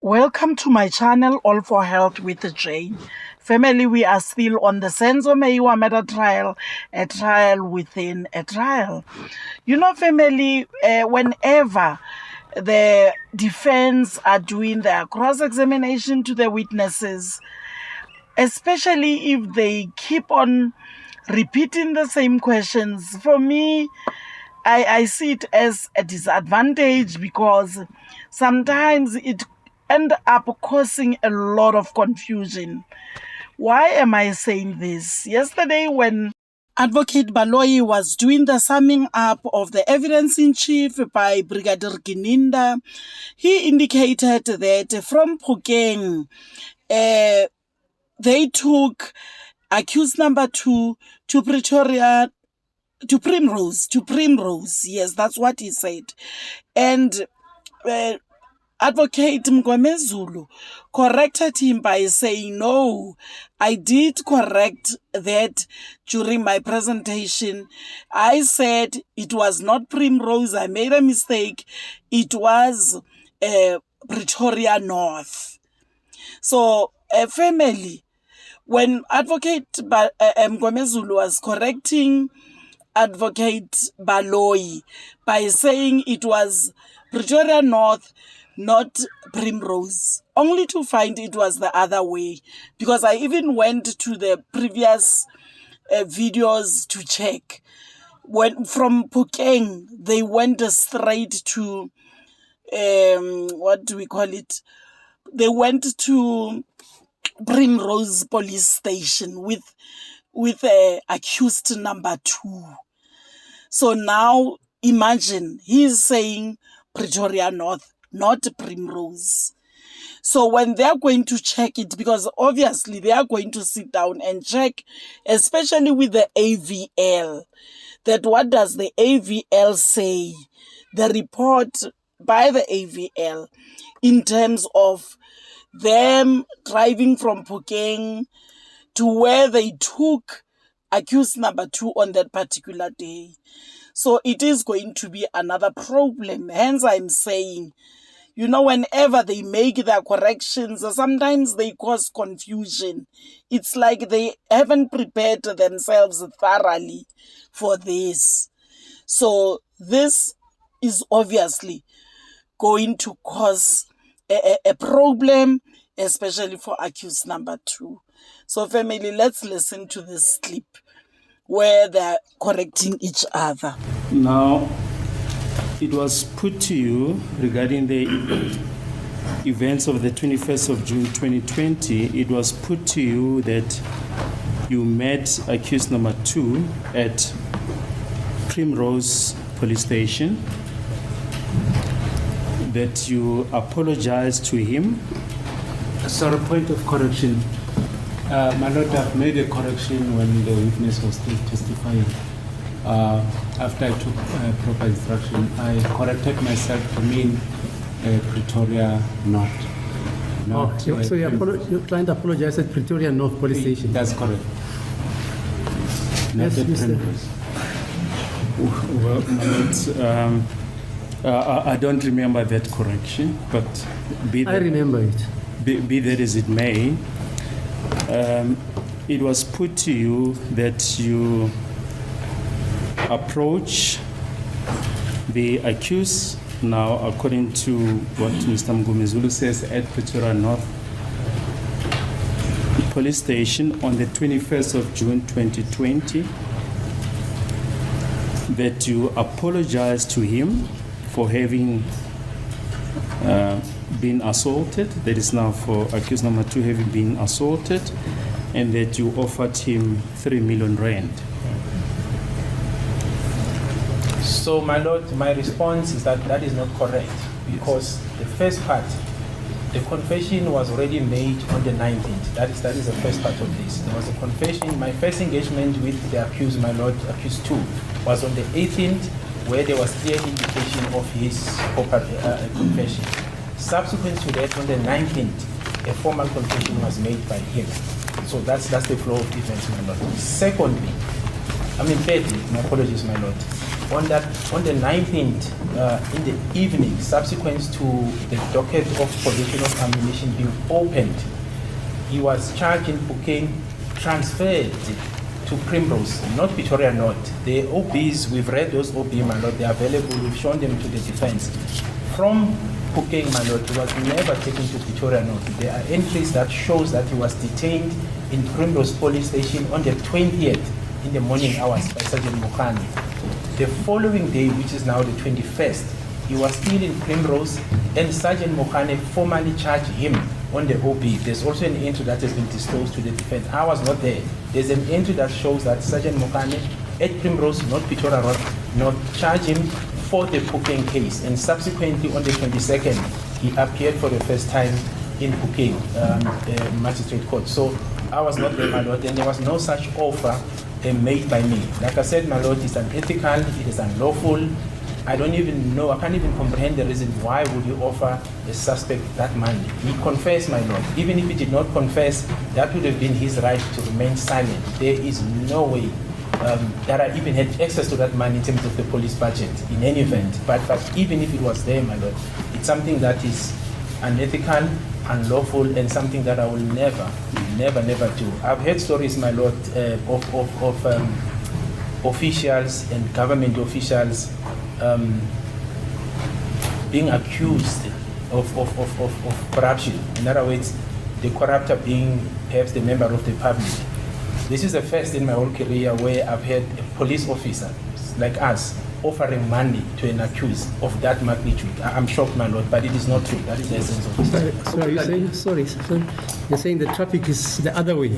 Welcome to my channel, All for Health with Jane. Family, we are still on the Senzo Meyiwa murder trial, a trial within a trial. You know, family, whenever the defense are doing their cross-examination to the witnesses, especially if they keep on repeating the same questions, for me, I see it as a disadvantage because sometimes it end up causing a lot of confusion. Why am I saying this? Yesterday, when Advocate Baloyi was doing the summing up of the evidence in chief by Brigadier Gininda, he indicated that from Phokeng, they took accused number 2 to Pretoria, to Primrose. Yes, that's what he said. And Advocate Mngomezulu corrected him by saying, no, I did correct that during my presentation. I said it was not Primrose. I made a mistake. It was Pretoria North. So, family, when Advocate Mngomezulu was correcting Advocate Baloyi by saying it was Pretoria North, not Primrose, only to find it was the other way, because I even went to the previous videos to check. When from Phokeng, they went straight to what do we call it? They went to Primrose police station with accused number 2. So now imagine he's saying Pretoria North, not Primrose. So when they're going to check it, because obviously they are going to sit down and check, especially with the AVL, that what does the AVL say, the report by the AVL in terms of them driving from Phokeng to where they took accused number 2 on that particular day. So it is going to be another problem. Hence, I'm saying, you know, whenever they make their corrections, sometimes they cause confusion. It's like they haven't prepared themselves thoroughly for this. So this is obviously going to cause a problem, especially for accused number 2. So family, let's listen to this clip where they're correcting each other. Now, it was put to you regarding the events of the 21st of June 2020, it was put to you that you met accused number 2 at Primrose police station, that you apologized to him. Sorry, point of correction. My Lord, I've made a correction when the witness was still testifying. After I took proper instruction, I corrected myself to mean Pretoria North. So your client apologized at Pretoria North Police Station? That's correct. Not at Primrose. Well, my Lord, I don't remember that correction, but I remember it. Be that as it may, it was put to you that you approach the accused now, according to what Mr. Mngomezulu says, at Pretoria North Police Station on the 21st of June 2020, that you apologize to him for having been assaulted, that is now for accused number 2 having been assaulted, and that you offered him 3 million rand. So, my Lord, my response is that that is not correct, because the first part, the confession was already made on the 19th. That is the first part of this. There was a confession. My first engagement with the accused, my Lord, accused 2, was on the 18th, where there was clear indication of his confession. Subsequent to that, on the 19th, a formal confession was made by him. So that's the flow of events, my Lord. Thirdly, my apologies, my Lord. on the 19th in the evening, subsequent to the docket of possession of ammunition being opened, he was charged in Bukeng, transferred to Primrose, not Pretoria North. The OBs, we've read those OB, my lord, they're available, we've shown them to the defense. From Bukeng, my lord, he was never taken to Pretoria North. There are entries that shows that he was detained in Primrose Police Station on the 20th in the morning hours by Sergeant Mokane. The following day, which is now the 21st, he was still in Primrose, and Sergeant Mokane formally charged him on the OB. There's also an entry that has been disclosed to the defense. I was not there. There's an entry that shows that Sergeant Mokane at Primrose, not Pretoria Road, not charged him for the Bukeng case, and subsequently on the 22nd, he appeared for the first time in Bukeng Magistrate Court. So I was not there, my lord, and there was no such offer made by me. Like I said, my lord, it's unethical, it is unlawful. I don't even know, I can't even comprehend the reason why would you offer a suspect that money. He confessed, my lord. Even if he did not confess, that would have been his right to remain silent. There is no way that I even had access to that money in terms of the police budget in any event. But even if it was there, my lord, it's something that is unethical, unlawful, and something that I will never do. I've heard stories, my lord, of officials and government officials being accused of corruption. In other words, the corruptor being perhaps the member of the public. This is the first in my whole career where I've had a police officer like us offering money to an accused of that magnitude. I'm shocked, my lord, but it is not true. That is the essence of it. Sorry, you're saying the traffic is the other way.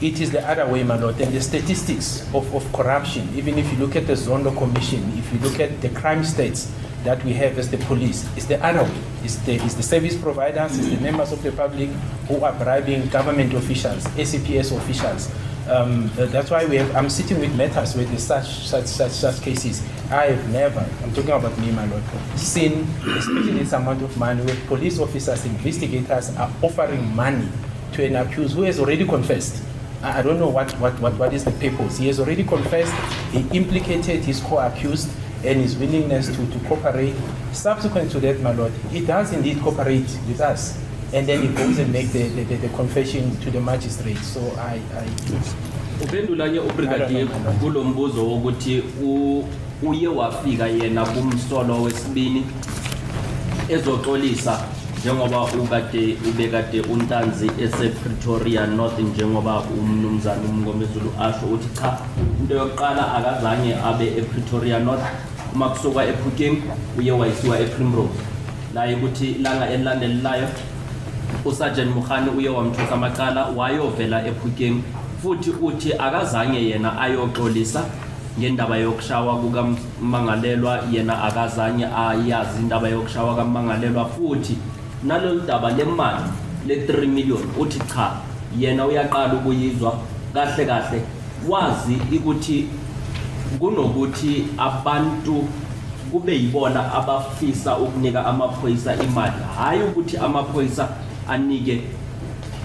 It is the other way, my lord. And the statistics of corruption, even if you look at the Zondo Commission, if you look at the crime states that we have as the police, it's the other way. It's the service providers, it's the members of the public who are bribing government officials, ACPS officials. That's why I'm sitting with matters with such cases. I have never, I'm talking about me, my lord, seen, especially this amount of money, where police officers, investigators are offering money to an accused who has already confessed. I don't know what is the purpose. He has already confessed, he implicated his co-accused and his willingness to cooperate. Subsequent to that, my lord, he does indeed cooperate with us. And then he goes and make the confession to the magistrate. So uphendula ke ubrigadier kulo mbuzo wokuthi uye wafika yena kumsolo wesibini ezoxolisa njengoba ubekade untanzi esePretoria North njengoba umnumzana Mngomezulu asho uthi cha into yokuqala akazange abe ePretoria North uma kusuka eBukeng uye wayisiwa ePrimrose la ukuthi langa elilandelayo uSergeant Mokane uye wamthusa amaqala wayovela eBukeng futhi uthi akazange yena ayoxolisa ngendaba yokushawa kukaMangalelwa yena akazange ayazi indaba yokushawa kaMangalelwa futhi nalolu daba lemali le3 million uthi cha yena uyaqala ukuyizwa kahle wazi ukuthi kunokuthi abantu kube yibona abafisa ukunika amaphoyisa imali hayi ukuthi amaphoyisa anike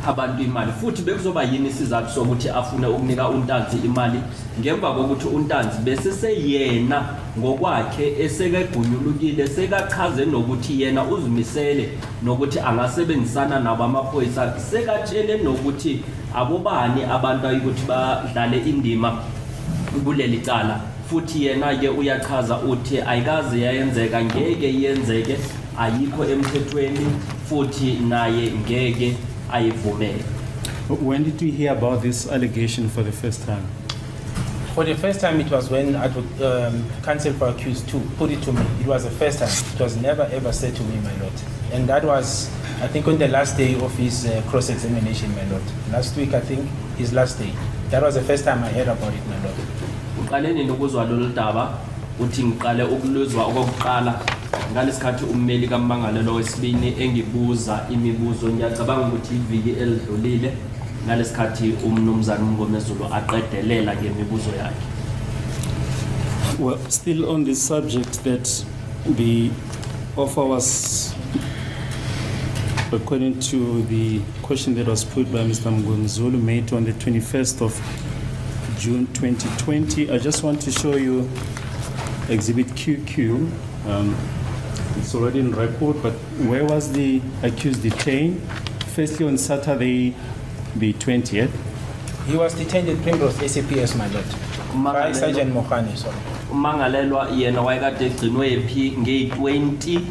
abantu imali futhi bekuzoba yini isizathu sokuthi afune ukunika untanzi imali ngemva kokuthi untanzi bese seyena ngokwakhe esekegunyulukile sekachaze nokuthi yena uzimisele nokuthi angasebenzisana nabo amaphoyisa sekatshele nokuthi abobani abantu ayikuthi badlale indima kuleli cala futhi yena ke uyachaza uthi ayikaze yayenzeka ngeke yenzeke ayikho emthethweni futhi naye ngeke ayivumele. When did we hear about this allegation for the first time? For the first time, it was when Counsel for Accused 2 put it to me. It was the first time. It was never ever said to me, my lord. And that was, I think, on the last day of his cross-examination, my lord. Last week, I think, his last day. That was the first time I heard about it, my lord. Uqaleni nokuzwa lolu daba uthi ngiqale ukuluzwa okokuqala ngalesikhathi ummeli kaMangalelwa wesibini engibuza imibuzo ngiyacabanga ukuthi iviki elidlulile ngalesikhathi umnumzana Mngomezulu aqedelela ngemibuzo yakhe. Well, still on this subject, that the offer was, according to the question that was put by Mr. Mngomezulu, made on the 21st of June 2020. I just want to show you Exhibit QQ. It's already in record, but where was the accused detained? Firstly, on Saturday, the 20th. He was detained at Primrose ACPS, my lord, by Sergeant Mohane, sorry. Umangalelwa yena wayekade egcinwe phi ngeyi-20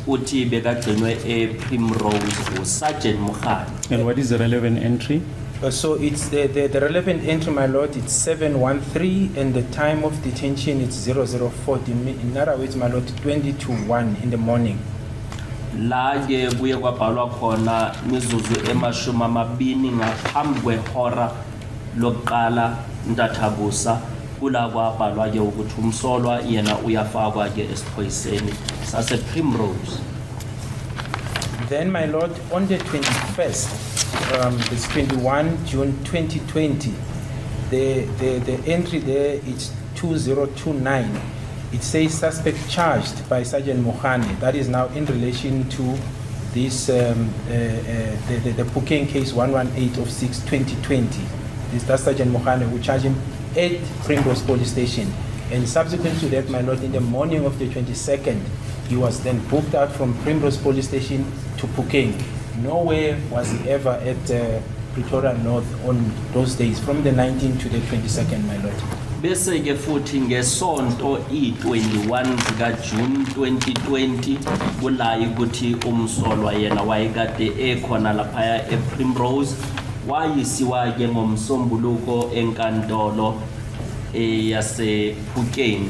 uthi bekagcinwe ePrimrose uSergeant Mohane. And what is the relevant entry? So it's the relevant entry, my lord, it's 713, and the time of detention it's 0040. In other words, my lord, 20 to 1 in the morning. La ke kuye kwabhalwa khona mizuzu emashumi amabini ngaphambi kwehora lokuqala ntathabusa kula kwabhalwa ke ukuthi umsolwa yena uyafakwa ke esiphoyiseni sase Primrose. Then, my lord, on the 21st, it's 21 June 2020, the entry there is 2029. It says suspect charged by Sergeant Mohane. That is now in relation to this the Pukeng case 118 of 6/2020. That's Sergeant Mohane who charged him at Primrose Police Station. And subsequent to that, my lord, in the morning of the 22nd, he was then booked out from Primrose Police Station to Pukeng. Nowhere was he ever at Pretoria North on those days, from the 19th to the 22nd, my lord. Bese ke futhi ngesonto i-21 zika June 2020 kulayi ukuthi umsolwa yena wayekade ekhona lapha ePrimrose wayisiwa ke ngomsombuluko enkantolo yase Pukeng.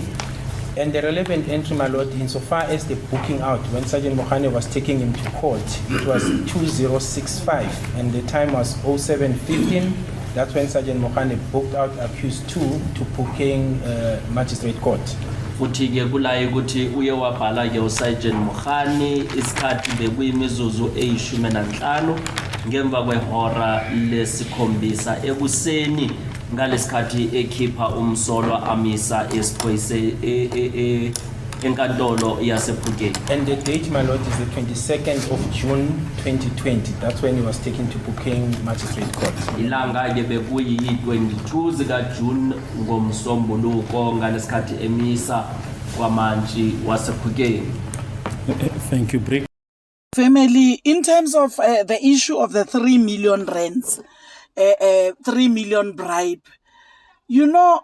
And the relevant entry, my lord, insofar as the booking out, when Sergeant Mohane was taking him to court, it was 2065, and the time was 0715. That's when Sergeant Mohane booked out accused 2 to Pukeng Magistrate Court. Futhi ke kulayi ukuthi uye wabhala ke uSergeant Mohane isikhathi bekuyimizuzu eyi-15 ngemva kwehora lesikhombisa ekuseni ngalesikhathi ekhipha umsolwa amisa esiphoyise enkantolo yasePhukeng. And the date, my lord, is the 22nd of June 2020. That's when he was taken to Pukeng Magistrate Court. Ilanga ke bekuyi-22 zika June ngomsombuluko ngalesikhathi emisa kwamantshi wasePhukeng. Thank you, Brick. Family, in terms of the issue of the 3 million rands, 3 million bribe, you know,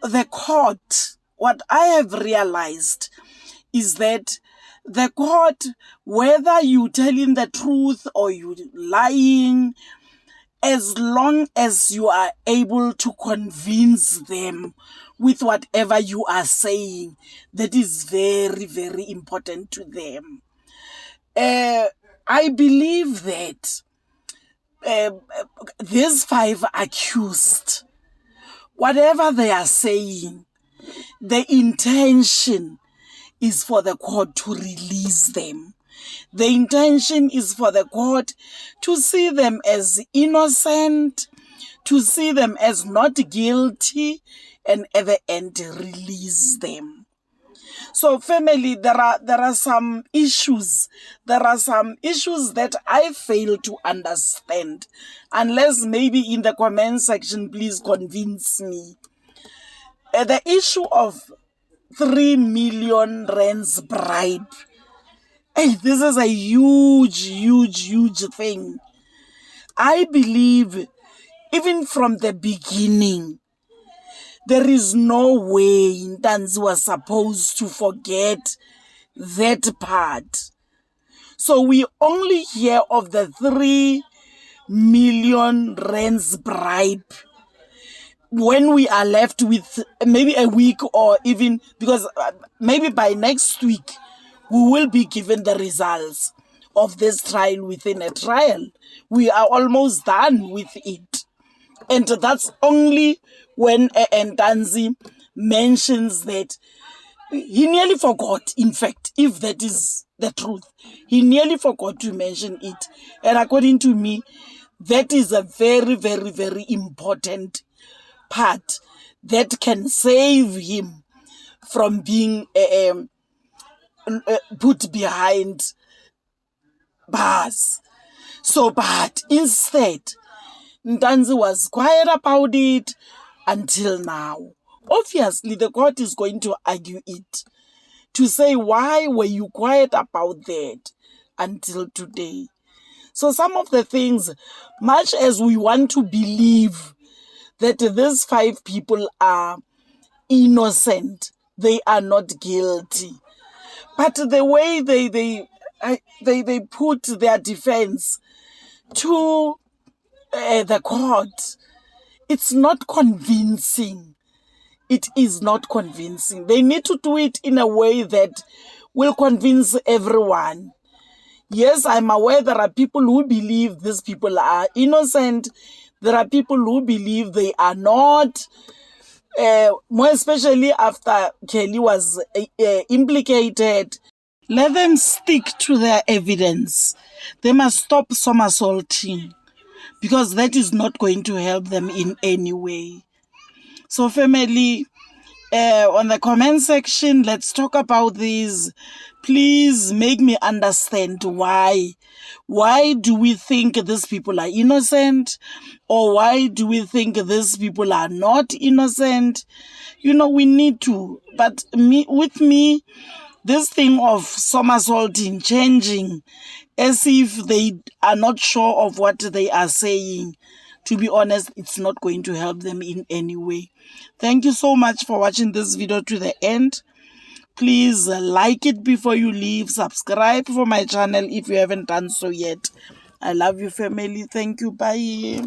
the court, what I have realized is that the court, whether you telling the truth or you lying, as long as you are able to convince them with whatever you are saying, that is very, very important to them. I believe that these 5 accused, whatever they are saying, the intention is for the court to release them. The intention is for the court to see them as innocent, to see them as not guilty, and at the end release them. So family, there are some issues. There are some issues that I fail to understand. Unless maybe in the comment section, please convince me. The issue of 3 million rands bribe. Hey, this is a huge, huge, huge thing. I believe even from the beginning, there is no way Ntanzi was supposed to forget that part. So we only hear of the 3 million rands bribe when we are left with maybe a week, or even because maybe by next week we will be given the results of this trial within a trial. We are almost done with it. And that's only when Ntanzi mentions that he nearly forgot, in fact, if that is the truth, he nearly forgot to mention it. And according to me, that is a very, very, very important part that can save him from being put behind bars. So, but instead, Ntanzi was quiet about it until now. Obviously, the court is going to argue it, to say, why were you quiet about that until today? So some of the things, much as we want to believe that these 5 people are innocent, they are not guilty. But the way they put their defense to the court, it's not convincing. It is not convincing. They need to do it in a way that will convince everyone. Yes, I'm aware there are people who believe these people are innocent. There are people who believe they are not. More especially after Kelly was implicated. Let them stick to their evidence. They must stop somersaulting, because that is not going to help them in any way. So family, on the comment section, let's talk about this. Please make me understand why. Why do we think these people are innocent? Or why do we think these people are not innocent? You know, we need to. But with me, this thing of somersaulting, changing, as if they are not sure of what they are saying, to be honest, it's not going to help them in any way. Thank you so much for watching this video to the end. Please like it before you leave. Subscribe for my channel if you haven't done so yet. I love you, family. Thank you. Bye.